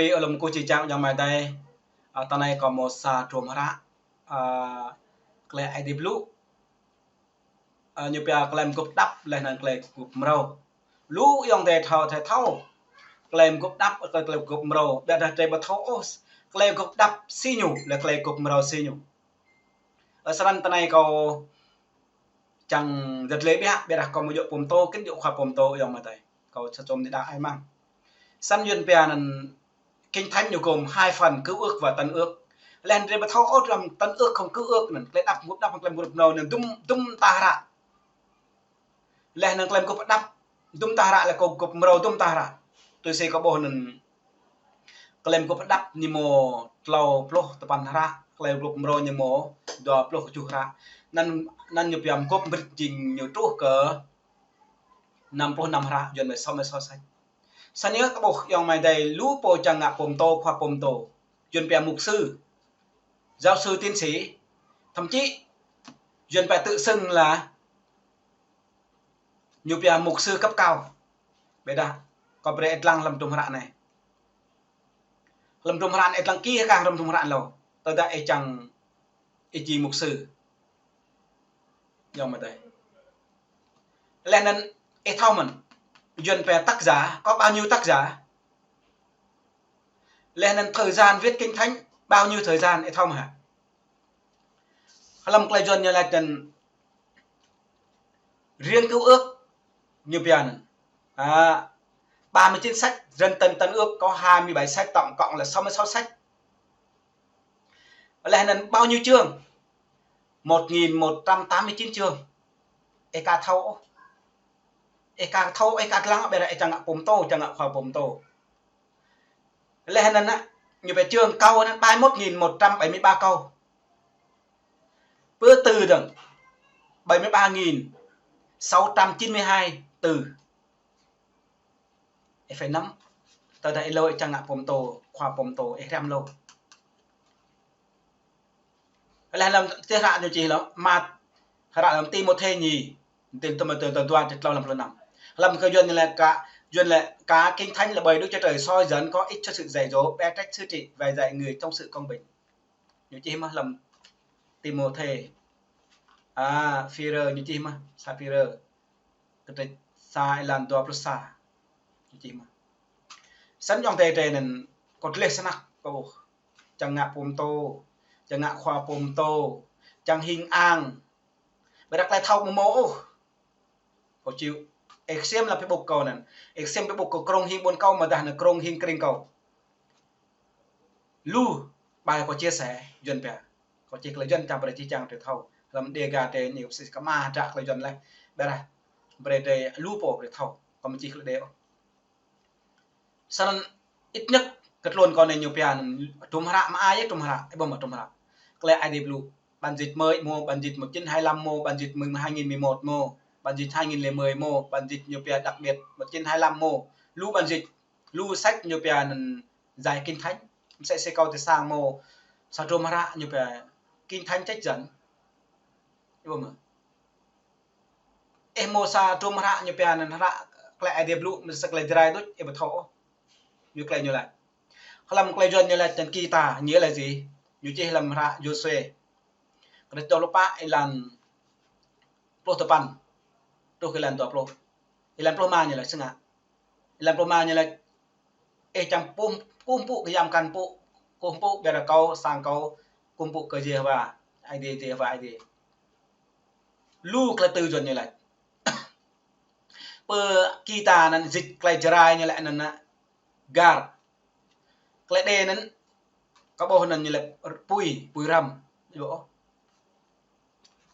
Pri ở lồng cô chỉ chạm trong mai đây tao này có một sa trùm hả clay ID blue như bây claim cục đắp lên là clay cục màu lú yong để thâu claim cục đắp claim cục màu bây giờ đây bắt thâu claim cục đắp xi nhủ là claim cục màu xi nhủ ở sân tao này có chẳng giật lấy bây giờ có một dụng pom tô kết dụng khoa pom tô yong mà đây có cho chôm thì đã ai mang sân duyên bây giờ kinh thánh nhiều gồm hai phần cứu ước và tân ước lên đây mà thâu ốt làm tân ước không cứu ước nên lấy đắp hoặc làm một nồi nên tum ta ra lên nên làm cục đắp tum ta ra là cục màu tum ta ra tôi sẽ có bộ nên làm cục đắp như mồ lâu plo tập pan ra làm cục màu như mồ đỏ plo chu ra nên nhiều biam cục brit trình nhiều trúc cỡ 55 ra dần mới so sánh sân nhớ các bộ dòng mày đầy lũ bộ chẳng ngạ pom tô khoa pom tô duyên bè mục sư giáo sư tiến sĩ thậm chí duyên bè tự xưng là nhiều bè mục sư cấp cao bây giờ có bè lăng làm trùng rạn này làm trùng rạn lăng kia càng làm trùng rạn lâu tôi đã chẳng chỉ mục sư dòng mày đầy lên nên thao mình duyên về tác giả có bao nhiêu tác giả lên nên thời gian viết kinh thánh bao nhiêu thời gian để thông hả làm cái duyên như là cần riêng cứu ước như bây 39 sách dân tân ước có 27 sách tổng cộng là 66 sách lên nên bao nhiêu chương 1189 chương eka thâu eka lăng bây giờ chẳng ngạ pom tô chẳng ngạ khoa pom tô lên nên á như về chương câu nó 31.173 câu bữa từ được 73.692 từ phải nắm tới đây lôi chẳng ngạ pom tô khoa pom tô em lô lên làm thế hạ như chỉ lắm mà hạ làm tim một thế nhì tiền tôi mà từ toàn thì lâu làm làm cái duyên là cá kinh thánh là bởi Đức Chúa Trời soi dẫn có ích cho sự dạy dỗ bé trách sư trị và dạy người trong sự công bình như chi mà làm tìm một thể Führer như chi mà sa Führer cái sai làm đồ plus sa như chi mà sẵn trong thể nên có lệ sẵn có chẳng ngạ pom tô chẳng ngạ khoa pom tô chẳng hình an bởi đặc lại thâu mô có chịu xem là cái bục cầu này xem cái bục cầu krong hình bốn câu mà đặt là krong hình kring cầu lu bài có chia sẻ dần bè có chỉ là dân trong bài chi trang từ thâu làm đề gà đề nhiều sự cảm ma trả lại dần lại đây là bài đề lu bộ để thâu còn chỉ là đề sau ít nhất cái luôn còn này nhiều bè trùm hạ mà ai trùm hạ cái bom mà trùm hạ cái ID blue bản dịch mới mua bản dịch 1925 mua bản dịch 2011 mua bản dịch 2010 mô bản dịch nhiều bè đặc biệt 125 mô lưu bản dịch lưu sách nhiều bè giải kinh thánh sẽ câu từ sang mô sao trôm ra nhiều bè kinh thánh trách dẫn đúng không em mô sa trôm ra nhiều bè nên ra lại đẹp lụ mình sẽ lại dry đốt em thổ như cái như lại làm cái duyên như là chân kỳ tà nghĩa là gì như chỉ làm ra Joshua cái đó lúc ba làm protopan tôi cái lần top lo làm proma như là sưng ạ làm proma như là chẳng pum pu cái yam can pu pu bây giờ câu sang câu pu cái gì và ID lu cái từ chuẩn như là per kita nan dịch cái jerai như lại nan gar cái đề nan có bao nan như là pui ram hiểu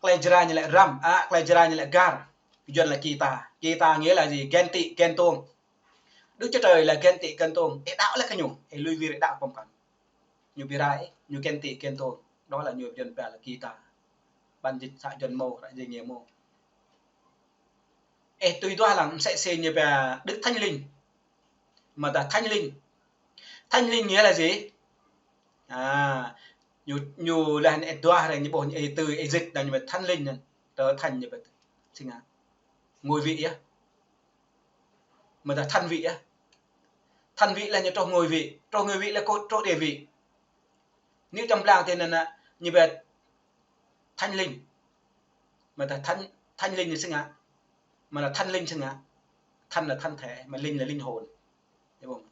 cái jerai như là ram cái jerai như là gar duyên là kita nghĩa là gì ghen tị ghen tuông Đức Chúa Trời là ghen tị ghen tuông đạo là cái nhung lui vi đạo không cần nhiều bị rai nhiều ghen tị ghen tuông đó là nhiều duyên là kita bản dịch xã duyên mô lại gì nhiều mô tùy đoan là sẽ xem như về Đức Thánh Linh mà là Thánh Linh nghĩa là gì nhiều là đoan là như bộ từ dịch là như vậy Thánh Linh trở thành như vậy sinh ngôi vị á mà là thân vị á Thần vị là như trò ngồi vị là trò địa vị. Nếu trong làng thì là như vậy thanh linh, mà ta thanh linh là sinh á, mà là thanh linh sinh á, thanh là thân thể mà linh là linh hồn, hiểu không?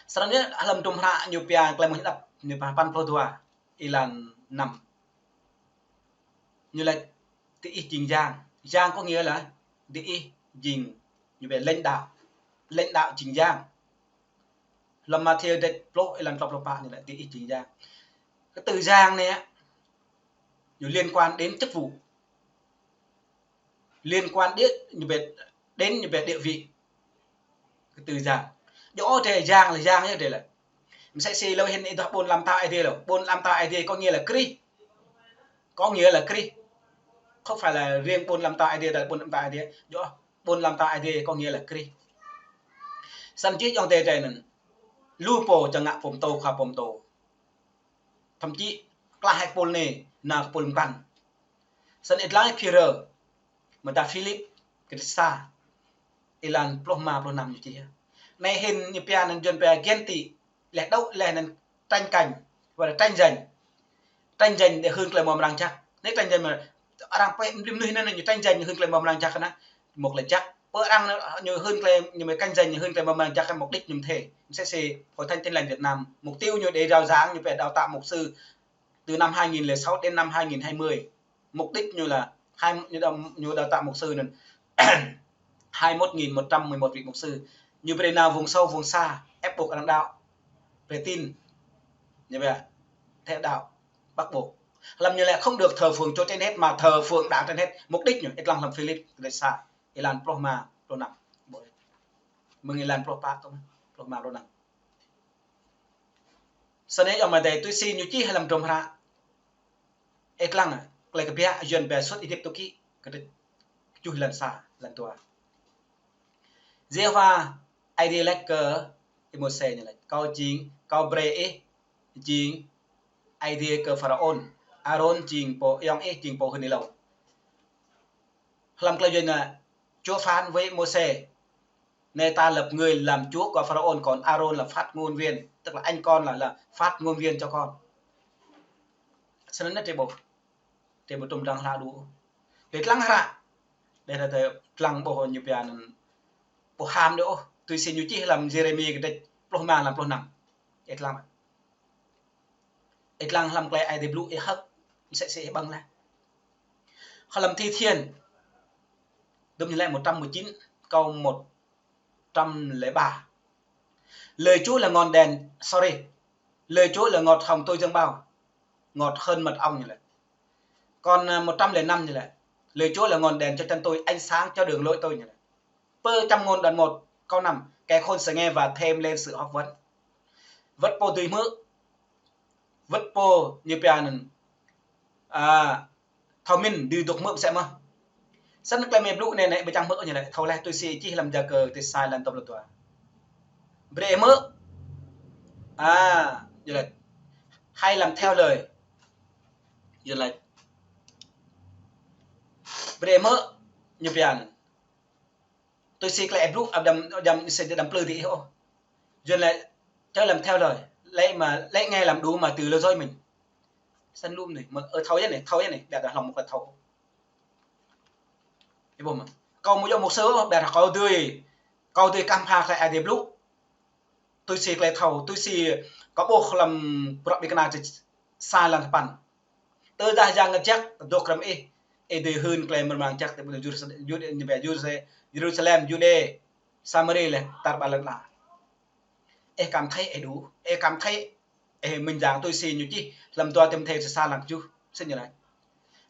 Selanjutnya alam tumra nyupia klaim hidup nyupah 82 ilan 5 như là tỷ trình giang có nghĩa là tỷ trình như về lãnh đạo trình giang làm mà theo đệ pro ilan pro như là tỷ trình giang. Cái từ giang này á liên quan đến chức vụ, liên quan đến như về địa vị. Cái từ giang chỗ thế giang là giang như thế là mình sẽ xem lâu hiện tại 45 ta ID rồi 45 ta ID có nghĩa là kri, không phải là riêng 45 ta ID là 45 ta ID, chỗ 45 ta ID có nghĩa là kri. Sân chí trong tề này lupo chẳng ngạ phồm tô khá phồm tô thậm chí là hai pol này là pol căn sân ít lại Pierre mà ta Philip Krista ilan ploma plonam như thế này hình như pia nên dân pia genti lẽ đâu lẽ nên tranh cảnh và là tranh giành để hơn lại mầm răng chắc nếu tranh giành mà răng phải lim lưới nên như tranh giành như hơn lại mầm răng chắcนะmột là chắc bữa ăn như hơn lại như mấy canh giành như hơn lại mầm răng chắc cái mục đích như thế sẽ hội thánh Tin Lành Việt Nam mục tiêu như để rao giảng như về đào tạo mục sư từ năm 2006 đến năm 2020 mục đích như là như đào tạo mục sư nên 21.111 vị mục sư như về nào vùng sâu vùng xa ép buộc đào đạo về tin như vậy theo đạo bắt buộc làm như là không được thờ phượng cho trên hết mà thờ phượng đạo trên hết mục đích nhỉ Islam làm Philip để xa Ilan Proma Pronam mừng Ilan Propa Proma Pronam sau này mà để tôi xin như chi hay làm trồng ra Islam lại cái bia dần bè xuất Egypt toki cái chui lần xa lần tua Jehova ID lecker Moses như này câu bre chính idea ke Pharaon Aaron chính po yong chính po hơn lâu làm cái gì là Chúa phán với Moses nên ta lập người làm chúa của Pharaon còn Aaron là phát ngôn viên tức là anh con là phát ngôn viên cho con cho nên nó table trong răng la đủ để lăng ra để là thời lăng bộ như bây giờ bộ ham nữa tôi xin như chỉ làm Jeremy cái ploma làm plonam Itlang làm cái ID blue hấp sẽ băng lên họ làm thi thiên đúng như lại 119 câu 103 lời Chúa là ngọn đèn lời Chúa là ngọt hồng tôi dâng bao ngọt hơn mật ong như vậy còn 105 như vậy lời Chúa là ngọn đèn cho chân tôi ánh sáng cho đường lối tôi như vậy pơ trăm ngôn đoạn 1 câu 5 kẻ khôn sẽ nghe và thêm lên sự học vấn vất po tùy mơ vất po như pian thầu mình đi đục mượn sẽ mà sẵn cái mềm lũ này này bên trong mỡ như này thầu lại tôi chỉ làm giờ cờ thì sai lần tập luật tòa bre mỡ như là hay làm theo lời như là bre mỡ như pian tôi xí lại lũ đâm sẽ đâm plư thì ô rồi lại cho làm theo lời lấy nghe làm đủ mà từ lời dối mình sân luôn này mà ở thấu thế này đạt lòng một cái thấu cái bộ mà câu một số đạt câu tươi cam ha lại đẹp lúc tôi xì lại thấu tôi xì có bộ làm bọc bị cái nào sai làm pan tôi ra giang chắc độc làm để hơn cái mình mang chắc từ Jerusalem Jude Samaria là tar balan là cảm thấy đủ cảm thấy mình giảng tôi xin như chi làm toa tìm thề xa làm chú xin như này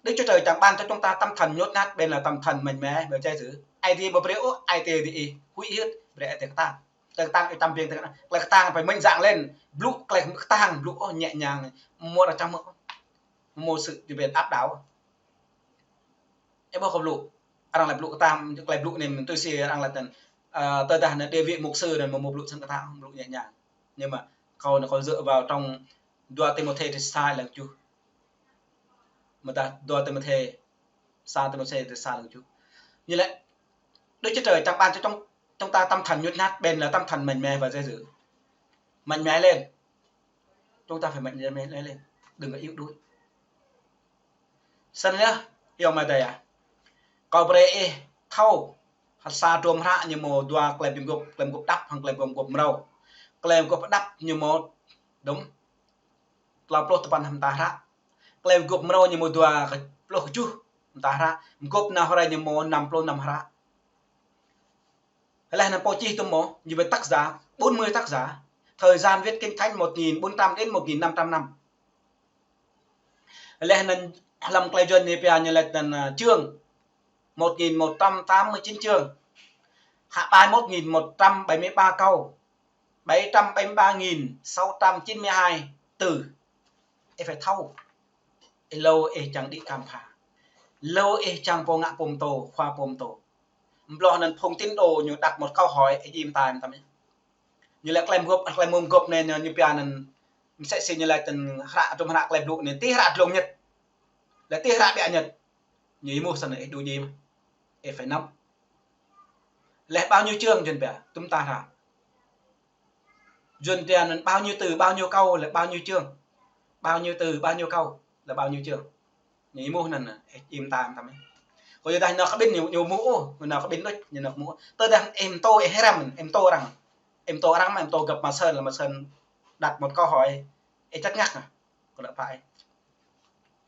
Đức Chúa Trời chẳng ban cho chúng ta tâm thần nhốt nát bên là tâm thần mạnh mẽ và che giữ ai đi bờ ai đi hủy hết để tiếng tang cái tâm viên cái tang phải mạnh dạng lên lũ cái tang lũ nhẹ nhàng mua ở trong một sự đặc biệt áp đảo em bao không lũ đang làm lũ tang cái lũ này mình tôi xì đang là tôi ta là địa vị mục sư này một lũ sân tang lũ nhẹ nhàng nhưng mà câu nó còn dựa vào trong Dua Timothy thì sai là chú mà ta Dua Timothy sai Timothy thì sai là chú như vậy Đức Chúa Trời chẳng ban cho chúng ta tâm thần nhút nhát, bên là tâm thần mạnh mẽ và dè dữ, mạnh mẽ lên, chúng ta phải mạnh mẽ lên, đừng có yếu đuối. Sân nhá, yêu mà đây à, có bể thâu hạt xa trôm hạ như một đoà klem gục đắp hoặc klem gục màu, klem gục đắp như một đúng, là plot tập hầm ta ra, klem gục màu như một đoà plot chu ta ra, gục nào ra như một năm plot năm ra, hay là nằm po chi tụm mỏ như vậy tác giả 40 tác giả, thời gian viết kinh thánh 1400 đến 1500 năm, hay là làm klem dân này như là chương 1189 chương, 21.173 câu, 773.692 từ. Em phải thâu. Lâu chẳng đi cảm phá. Lâu chẳng vô ngạ bồm tổ, khoa bồm tổ. Lo nên phong tin đồ như đặt một câu hỏi im tài tâm. Như là klem mồm gộp nên như bia nên sẽ xin như là từng hạ trong hạ klem lụ nên tí hạ lông nhật. Là tí hạ bịa nhật. Như mô sân này đủ gì mà. Em phải nắm. Lẽ bao nhiêu chương dần bẻ chúng ta ra. Dần tiền bao nhiêu từ bao nhiêu câu là bao nhiêu chương, bao nhiêu từ bao nhiêu câu là bao nhiêu chương. Nhí mô nè im ta ấy. Hồi đây nó có biết nhiều mũ, người nào có biết đấy nhiều mũ. Tôi đang em tôi hết rằng em tôi rằng mà em tôi gặp mà sơn là mà sơn đặt một câu hỏi em chắc nhắc à, còn đã phải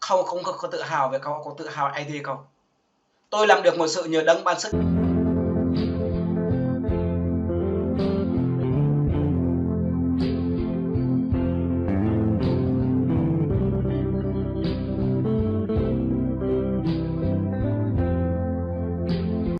không tự hào về câu, có tự hào ai đi không. Tôi làm được một sự nhờ đấng ban sức.